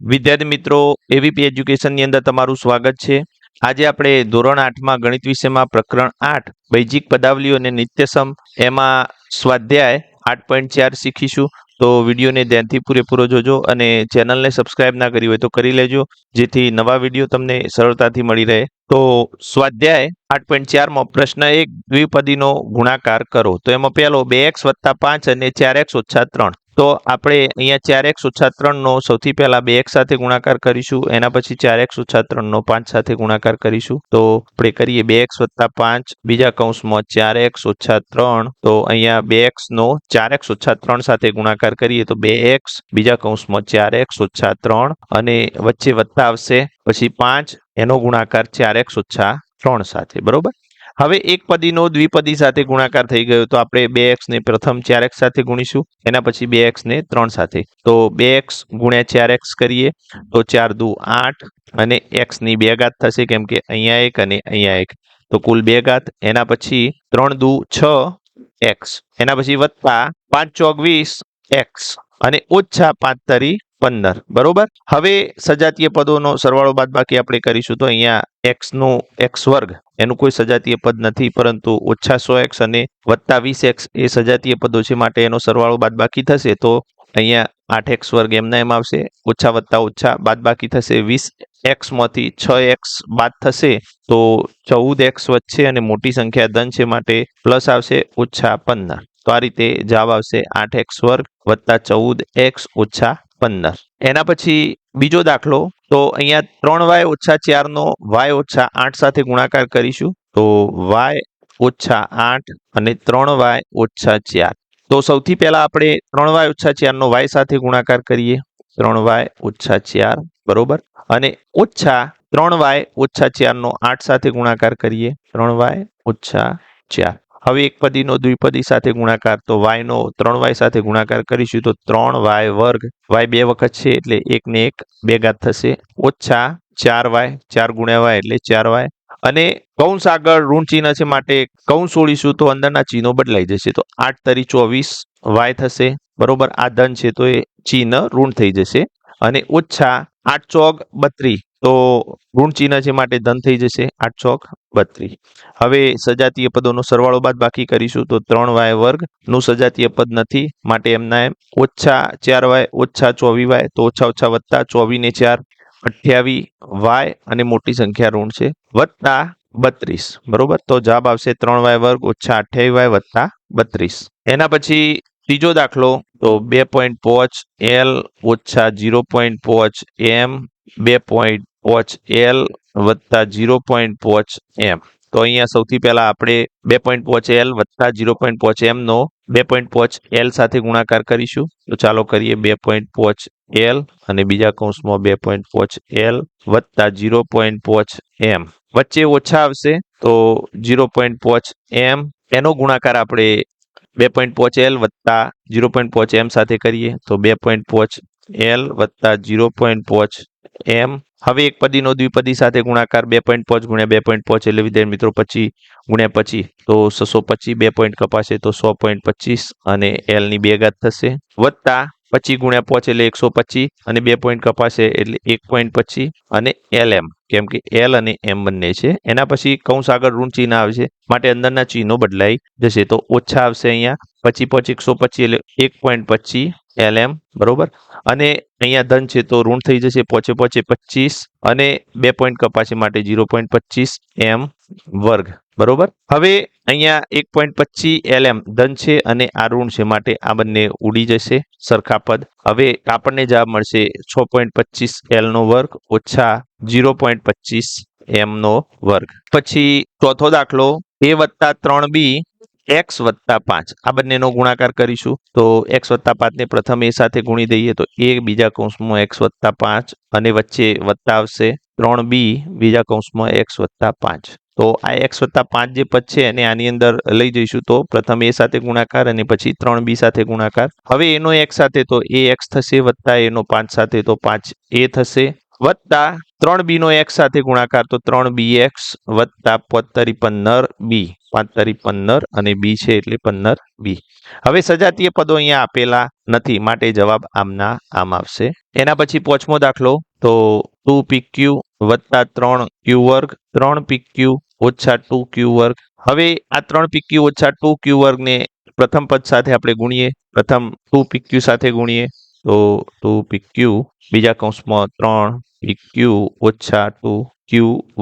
વિદ્યાર્થી મિત્રો, એવીપી એજ્યુકેશનની અંદર તમારું સ્વાગત છે. આજે આપણે ધોરણ 8માં ગણિત વિષયમાં પ્રકરણ 8 બૈજિક પદાવલીઓ અને નિત્યસમ એમાં સ્વાધ્યાય 8.4 શીખીશું. તો વિડીયોને ધ્યાનથી પૂરેપૂરો જોજો અને ચેનલને સબસ્ક્રાઇબ ના કરી હોય તો કરી લેજો, જેથી નવા વિડીયો તમને સરળતાથી મળી રહે. તો સ્વાધ્યાય 8.4માં પ્રશ્ન 1, દ્વિપદીનો ગુણાકાર કરો. તો એમાં પહેલો 2x + 5 અને 4x - 3. તો આપણે અહીંયા 4x - 3 નો સૌથી પહેલા 2x સાથે ગુણાકાર કરીશું, એના પછી 4x - 3 નો 5 સાથે ગુણાકાર કરીશું. તો આપણે કરીએ 2x + 5 બીજા કૌંસમાં 4x - 3. તો અહીંયા 2x નો 4x - 3 સાથે ગુણાકાર કરીએ તો 2x બીજા કૌંસમાં 4x - 3 અને વચ્ચે વત્તા આવશે, પછી 5 એનો ગુણાકાર 4x - 3 સાથે. બરોબર. હવે એક પદીનો દ્વિપદી સાથે ગુણાકાર થઈ ગયો તો આપણે 2x ને પ્રથમ 4x સાથે ગુણીશું, એના પછી 2x ને 3 સાથે. તો 2x × 4x કરીએ તો 4 દુ 8 અને x ની 2 ઘાત થશે, કેમ કે અહીંયા 1 અને અહીંયા 1, તો કુલ 2 ઘાત. એના પછી 3 દુ 6x, એના પછી વત્તા 5 × 4 = 20 x અને ઓછા 5 * 3 = 15. બરોબર. હવે સજાતીય પદોનો સરવાળો બાદબાકી આપણે કરીશું. તો અહીંયા x નો x² એનું કોઈ સજાતીય પદ નથી, પરંતુ ઓછા 100x અને વત્તા 20x એ સજાતીય પદો છે, માટે એનો સરવાળો બાદબાકી થશે. તો અહીંયા 8x² એમના એમ આવશે, ઓછા વત્તા ઓછા બાદબાકી થશે, 20x માંથી 6x બાદ થશે તો 14x વધશે અને મોટી સંખ્યા ધન છે માટે પ્લસ આવશે, ઓછા 15. તો આ રીતે જવાબ આવશે 8x² + 14x - 15. એના પછી બીજો દાખલો. તો અહીંયા 3y - 4 નો y - 8 સાથે ગુણાકાર કરીશું. તો y - 8 અને 3y - 4. તો સૌથી પહેલા આપણે 3y - 4 નો y સાથે ગુણાકાર કરીએ, 3y - 4. બરોબર. અને ઓછા 3y - 4 નો 8 સાથે ગુણાકાર કરીએ, 3y - 4. હવે એક પદીનો દ્વિપદી સાથે ગુણાકાર. તો y નો 3y સાથે ગુણાકાર કરીશું તો 3y², y 2 વખત છે એટલે 1 ને 1 2 ઘાત થશે, ઓછા 4y, 4 × y એટલે 4y. અને કૌંસ આગળ ઋણ ચિહ્ન છે માટે કૌંસ છોડીશું તો અંદરના ચિહ્નો બદલાઈ જશે. તો 8 * 3 = 24 y થશે. બરોબર. આ ધન છે તો એ ચિહ્ન ઋણ થઈ જશે. અને ઓછા 8 × 4 = 32, તો ઋણ ચિહ્ન છે માટે ધન થઈ જશે, 8 × 4 = 32. હવે સજાતીય પદોનો સરવાળો બાદબાકી કરીશું. તો 3y² નું સજાતીય પદ નથી, માટે એમના એમ, ઓછા 4y - 24y, તો ઓછા ઓછા વત્તા 24 ને 4 28y અને મોટી સંખ્યા ઋણ છે, વત્તા 32. બરોબર. તો જવાબ આવશે 3y² - 28y + 32. એના પછી ત્રીજો દાખલો. તો 2.5 L - 0.5 M 2.5 L + 0.5 M. તો અહીંયા સૌથી પહેલા આપણે 2.5 L + 0.5 M નો 2.5 L સાથે ગુણાકાર કરીશું. તો ચાલો કરીએ. 2.5 L અને બીજા કૌંસમાં 2.5 L + 0.5 M. વચ્ચે ઓછા આવશે તો 0.5 M એનો ગુણાકાર આપણે 2.5 L + 0.5 M સાથે કરીએ. તો 2.5 L + 0.5 M. હવે એક પદીનો દ્વિપદી સાથે ગુણાકાર. 2.5 × 2.5 એટલે વિદ્યાર્થી મિત્રો 25 × 25, તો 625. 2 પોઈન્ટ કપાશે તો 100.25 અને L ની 2 ઘાત થશે, વત્તા 25 × 5 એટલે 125 અને 2 પોઈન્ટ કપાશે એટલે 1.25 અને LM, કેમ કે L અને M બંને છે. એના પછી કૌંસ આગળ ઋણ ચિહ્ન આવશે માટે અંદરના ચિહ્નો બદલાઈ જશે. તો ઓછા આવશે અહીંયા, 25 × 5 = 125 એટલે 1.25 LM. બરોબર. અને અહીંયા ધન છે તો ઋણ થઈ જશે, 5 × 5 = 25 અને 2 પોઈન્ટ કપાશે માટે 0.25 M². બરોબર. હવે અહીંયા 1.25 LM ધન છે અને આ ઋણ છે, માટે આ બંને ઉડી જશે, સરખા પદ. હવે આપણને જવાબ મળશે 6.25 L² - 0.25 M². પછી ચોથો દાખલો. a + 3b x + 5 આ બંનેનો ગુણાકાર કરીશું. તો x + 5 ને પ્રથમ a સાથે ગુણી દઈએ, તો a બીજા કૌંસમાં x + 5 અને વચ્ચે વત્તા આવશે, 3b બીજા કૌંસમાં x + 5. તો આ x + 5 જે પદ છે એને આની અંદર લઈ જઈશું. તો પ્રથમ a સાથે ગુણાકાર અને પછી 3b સાથે ગુણાકાર. હવે a નો x સાથે તો a x થશે, વત્તા a નો 5 સાથે તો 5a થશે, વત્તા 3b નો x સાથે ગુણાકાર તો 3bx વત્તા 5 તારી 15 અને b છે એટલે 15b. હવે સજાતીય પદો અહીંયા આપેલા નથી માટે જવાબ આમના આમ આવશે. એના પછી પાંચમો દાખલો તો 2pq વત્તા 3q વર્ગ 3pq ઓછા 2q વર્ગ. હવે આ 3pq ઓછા 2q વર્ગને પ્રથમ પદ સાથે આપણે ગુણીએ. પ્રથમ 2pq સાથે ગુણીએ તો 2pq બીજા કૌંસમાં 3pq ઓછા 2q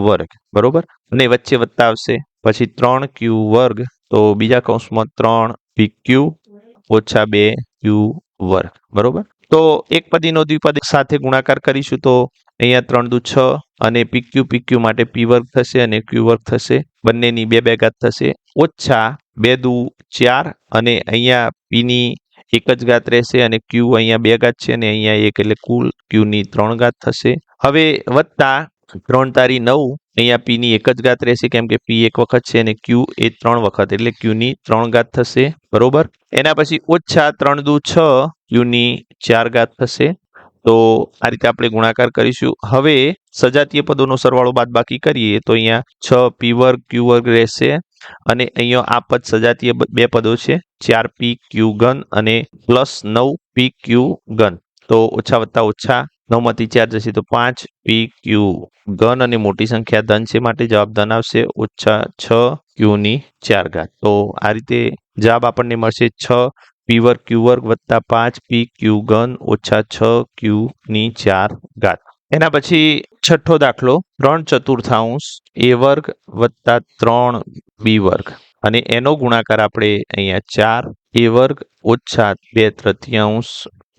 વર્ગ બરોબર, અને વચ્ચે વત્તા આવશે. પછી 3q વર્ગ તો બીજા કૌંસમાં 3pq ઓછા 2q વર્ગ બરોબર. તો એક પદીનો દ્વિપદી સાથે ગુણાકાર કરીશું તો અહીંયા 3 દુ 6 અને pq માટે p વર્ગ થશે અને q વર્ગ થશે. બંનેની 2 ઘાત થશે. ઓછા 2 દુ 4 અને અહીંયા p ની 1 જ ઘાત રહેશે અને q અહીંયા 2 ઘાત છે અને અહીંયા 1 એટલે કુલ q ની 3 ઘાત થશે. હવે વત્તા 3 તારી 9 અહીંયા p ની 1 જ ઘાત રહેશે કેમ કે p 1 વખત છે અને q એ 3 વખત એટલે q ની 3 ઘાત થશે બરોબર. એના પછી ઓછા 3 દુ 6 q ની 4 ઘાત થશે. તો આ રીતે આપણે ગુણાકાર કરીશું. હવે સજાતીય પદોનો સરવાળો બાદબાકી કરીએ તો અહીંયા 6p વર્ગ q વર્ગ રહેશે અને અહીંયા આ પદ સજાતીય બે પદો છે 4pq ઘન અને પ્લસ 9pq ઘન. તો ઓછા વત્તા ઓછા 9 માંથી 4 જશે તો 5pq ઘન અને મોટી સંખ્યા ધન છે માટે જવાબ ધન આવશે. ઓછા 6q ની 4 ઘાત. તો આ રીતે જવાબ આપણને મળશે 6p વર્ગ q વર્ગ વત્તા 5pq ઘન ઓછા 6q ની 4 ઘાત. એના પછી છઠ્ઠો દાખલો 3/4 a વર્ગ વત્તા 3b વર્ગ અને એનો ગુણાકાર આપણે અહીંયા 4a વર્ગ ઓછા 2/3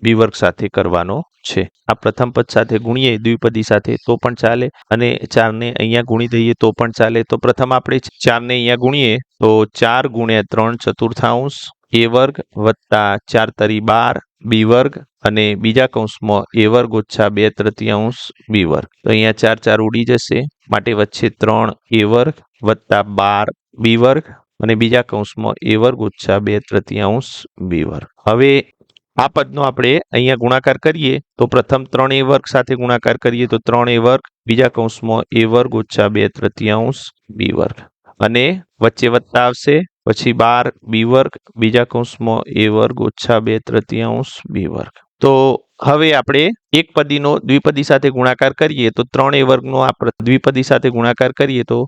b વર્ગ સાથે કરવાનો છે. આ પ્રથમ પદ સાથે ગુણીએ દ્વિપદી સાથે તો પણ ચાલે અને 4 ને અહીંયા ગુણી દઈએ તો પણ ચાલે. તો પ્રથમ આપણે 4 ને અહીંયા ગુણીએ તો 4 ગુણ્યા 3/4 a વર્ગ વત્તા 4 તરી 12 b વર્ગ અને બીજા કૌંસમાં a વર્ગ ઓછા 2/3 b વર્ગ. તો અહીંયા 4 4 ઉડી જશે માટે વચ્ચે 3a વર્ગ વત્તા 12 b વર્ગ અને બીજા કૌંસમાં a વર્ગ ઓછા 2/3 b વર્ગ. હવે આ પદનો આપણે અહીંયા ગુણાકાર કરીએ તો પ્રથમ 3a વર્ગ સાથે ગુણાકાર કરીએ તો 3a વર્ગ બીજા કૌંસમાં a વર્ગ ઓછા 2/3 b વર્ગ અને વચ્ચે વત્તા આવશે. પછી 12 b વર્ગ બીજા કૌંસમાં a વર્ગ ઓછા 2/3 b વર્ગ. તો હવે આપણે એક પદીનો દ્વિપદી સાથે ગુણાકાર કરીએ તો 3a વર્ગનો આ દ્વિપદી સાથે ગુણાકાર કરીએ તો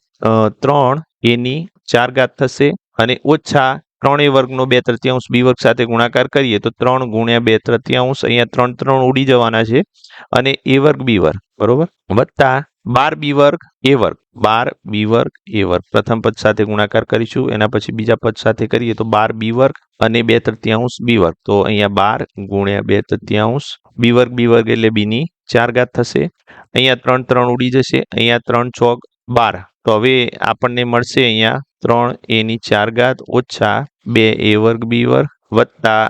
3a ની 4 ઘાત થશે અને ઓછા 3a વર્ગનો 2/3 b વર્ગ સાથે ગુણાકાર કરીએ તો 3 ગુણ્યા 2/3 અહીંયા 3 3 ઉડી જવાના છે અને a વર્ગ b વર્ગ બરોબર વત્તા 12b વર્ગ a વર્ગ 12b વર્ગ a વર્ગ પ્રથમ પદ સાથે ગુણાકાર કરીશું. એના પછી બીજા પદ સાથે કરીએ તો 12b વર્ગ અને 2/3 b વર્ગ. તો અહીંયા 12 ગુણ્યા 2/3 b વર્ગ એટલે b ની 4 ઘાત થશે. અહીંયા 3 3 ઉડી જશે. અહીંયા 3 ચોક 12. તો હવે આપણને મળશે અહીંયા 3a ની 4 ઘાત ઓછા 2a વર્ગ b વર્ગ વત્તા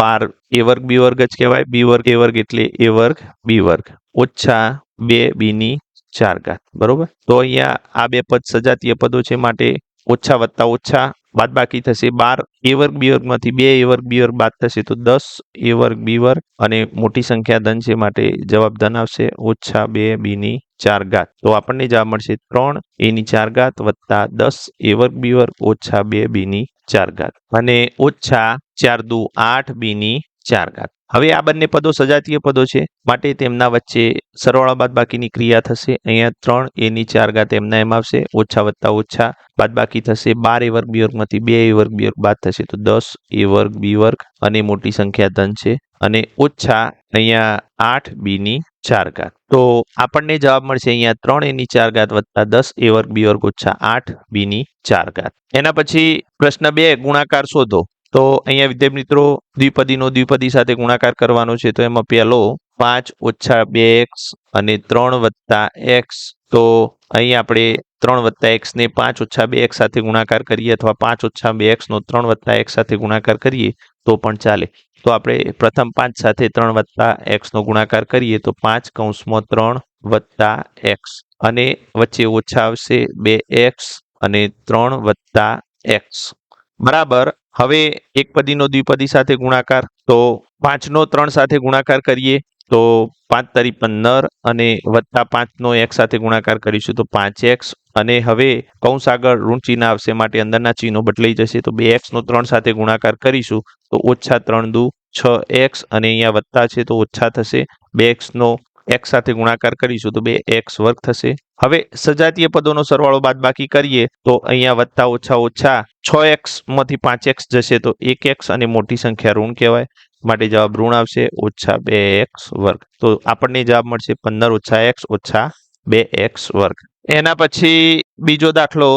12 a વર્ગ b વર્ગ જ કહેવાય. b વર્ગ a વર્ગ એટલે a વર્ગ b વર્ગ ઓછા 2b ની 4 ઘાત બરોબર. તો અહીંયા આ બે પદ સજાતીય પદો છે માટે ઓછા વત્તા ઓછા બાદબાકી થશે. 12 a વર્ગ b વર્ગમાંથી 2a વર્ગ b વર્ગ બાદ થશે તો 10a વર્ગ b વર્ગ અને મોટી સંખ્યા ધન છે માટે જવાબ ધન આવશે. ઓછા 2b ની 4 ઘાત. તો આપણને જવાબ મળશે 3a ની 4 ઘાત વત્તા 10a વર્ગ b વર્ગ ઓછા 2b ની 4 ઘાત અને ઓછા 4 દુ 8b ની 4 ઘાત. હવે આ બંને પદો સજાતીય પદો છે માટે તેમના વચ્ચે સરવાળા બાદબાકીની ક્રિયા થશે. અહીંયા 3a ની 4 ઘાત એમના એમ આવશે. ઓછા વત્તા ઓછા બાદબાકી થશે. 12a વર્ગ b વર્ગમાંથી 2a વર્ગ b વર્ગ બાદ થશે તો 10a વર્ગ b વર્ગ અને મોટી સંખ્યા ધન છે અને ઓછા અહીંયા 8b ની 4 ઘાત. તો આપણને જવાબ મળશે અહીંયા 3a ની 4 ઘાત વત્તા 10a વર્ગ b વર્ગ ઓછા 8b ની 4 ઘાત. એના પછી પ્રશ્ન 2 ગુણાકાર શોધો. તો અહીંયા વિદ્યાર્થી મિત્રો દ્વિપદીનો દ્વિપદી સાથે ગુણાકાર કરવાનો છે. તો એમાં પહેલો 5 ઓછા 2x અને 3 વત્તા x. તો અહીં આપણે 3 વત્તા x ને 5 ઓછા 2x સાથે ગુણાકાર કરીએ અથવા 5 ઓછા 2x નો 3 વત્તા x સાથે ગુણાકાર કરીએ તો પણ ચાલે. તો આપણે પ્રથમ 5 સાથે 3 વત્તા x નો ગુણાકાર કરીએ તો 5 કૌંસમાં 3 વત્તા x અને વચ્ચે ઓછા આવશે 2x અને 3 વત્તા x બરાબર. હવે એક પદીનો દ્વિપદી સાથે ગુણાકાર તો 5 નો 3 સાથે ગુણાકાર કરીએ તો 5 તરી 15 અને વત્તા 5 નો x સાથે ગુણાકાર કરીશું તો 5x અને હવે કૌંસ આગળ ઋણ ચિહ્ન આવશે માટે અંદરના ચિહ્નો બદલાઈ જશે તો 2x નો 3 સાથે ગુણાકાર કરીશું તો -3 દુ 6x અને અહીંયા વત્તા છે તો ઓછા થશે 2x નો x સાથે ગુણાકાર કરીશું તો 2x વર્ગ થશે. હવે સજાતીય પદોનો સરવાળો બાદબાકી કરીએ તો અહીંયા વત્તા ઓછા ઓછા 6x માંથી 5x જશે તો 1x અને મોટી સંખ્યા ઋણ કહેવાય માટે જવાબ ઋણ આવશે -2x વર્ગ. તો આપણને જવાબ મળશે 15 - x - 2x વર્ગ. એના પછી બીજો દાખલો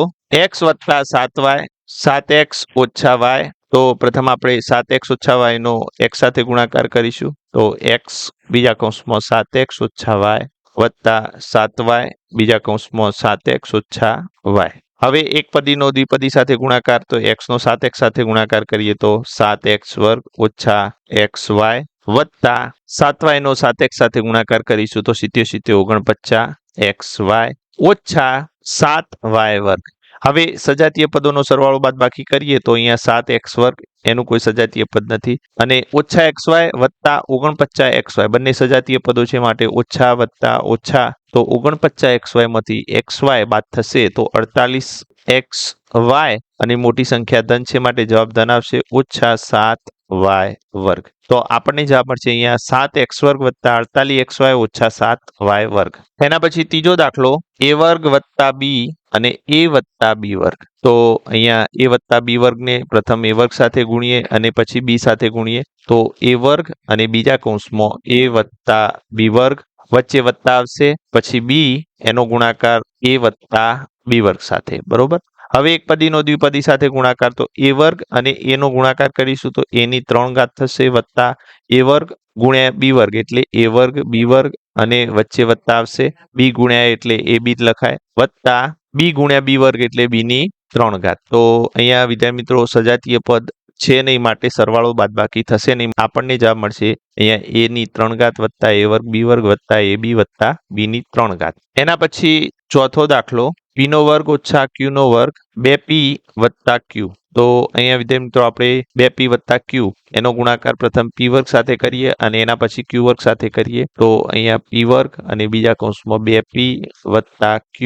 x + 7y 7x - y. તો પ્રથમ આપણે 7x - y નો x સાથે ગુણાકાર કરીશું તો x બીજા કૌંસમાં 7x - y વત્તા 7y બીજા કૌંસમાં 7x - y. હવે એક પદીનો દ્વિપદી સાથે ગુણાકાર તો x નો 7x સાથે ગુણાકાર કરીએ તો 7x વર્ગ - xy વત્તા 7y નો 7x સાથે ગુણાકાર કરીશું તો 77 49 xy ઓછા 7y વર્ગ. હવે સજાતીય પદોનો સરવાળો બાદબાકી કરીએ તો અહીંયા 7x વર્ગ એનું કોઈ સજાતીય પદ નથી અને ઓછા xy વત્તા 49 xy બંને સજાતીય પદો છે માટે ઓછા વત્તા ઓછા તો 49 xy માંથી xy બાદ થશે તો 48 xy અને મોટી સંખ્યા ધન છે માટે જવાબ ધન આવશે ઓછા 7y વર્ગ. તો આપણને જવાબ મળશે અહીંયા 7x વર્ગ વત્તા 48xy ઓછા 7y વર્ગ. એના પછી ત્રીજો દાખલો a વર્ગ વત્તા b અને a વત્તા b વર્ગ. તો અહીંયા a વત્તા b વર્ગને પ્રથમ a વર્ગ સાથે ગુણીએ અને પછી b સાથે ગુણીએ તો a વર્ગ અને બીજા કૌંસમાં a વત્તા b વર્ગ વચ્ચે વત્તા આવશે પછી b એનો ગુણાકાર a વત્તા b વર્ગ સાથે બરોબર. હવે એક પદીનો દ્વિપદી સાથે ગુણાકાર તો a વર્ગ અને a નો ગુણાકાર કરીશું તો a ની 3 ઘાત થશે વત્તા a વર્ગ ગુણ્યા b વર્ગ એટલે a વર્ગ b વર્ગ અને વચ્ચે વત્તા આવશે b ગુણ્યા એટલે ab જ લખાય વત્તા b ગુણ્યા b વર્ગ એટલે b ની 3 ઘાત. તો અહીંયા વિદ્યાર્થી મિત્રો સજાતીય પદ છે નહીં માટે સરવાળો બાદબાકી થશે નહીં આપણને જવાબ મળશે અહીંયા a ની 3 ઘાત વત્તા a વર્ગ b વર્ગ વત્તા ab વત્તા b ની 3 ઘાત. એના પછી ચોથો દાખલો p નો વર્ગ ઓછા q નો વર્ગ 2p વત્તા q. તો અહીંયા વિદ્યાર્થી મિત્રો આપણે 2p વત્તા q એનો ગુણાકાર પ્રથમ p વર્ગ સાથે કરીએ અને એના પછી q વર્ગ સાથે કરીએ તો અહીંયા p વર્ગ અને બીજા કૌંસમાં 2p વત્તા q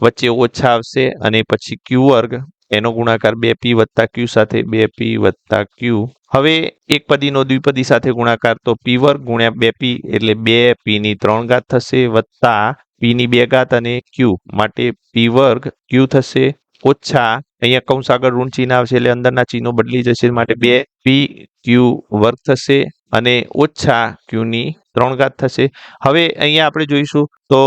વચ્ચે ઓછા આવશે અને પછી q વર્ગ એનો ગુણાકાર 2p વત્તા q સાથે 2p વત્તા q. હવે એક પદીનો દ્વિપદી સાથે ગુણાકાર તો p વર્ગ ગુણ્યા 2p એટલે 2p ની 3 ઘાત થશે વત્તા p ની 2 ઘાત અને q માટે p વર્ગ q થશે ઓછા અહીંયા કૌંસ આગળ ઋણ ચિહ્ન આવશે એટલે અંદરના ચિહ્નો બદલી જશે માટે 2p q વર્ગ થશે અને ઓછા q ની 3 ઘાત થશે. હવે અહીંયા આપણે જોઈશું તો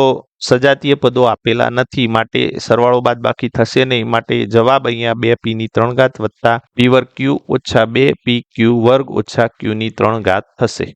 સજાતીય પદો આપેલા નથી માટે સરવાળો બાદબાકી થશે નહીં માટે જવાબ અહીંયા 2p ની 3 ઘાત વત્તા p વર્ગ q ઓછા 2p q વર્ગ ઓછા q ની 3 ઘાત થશે.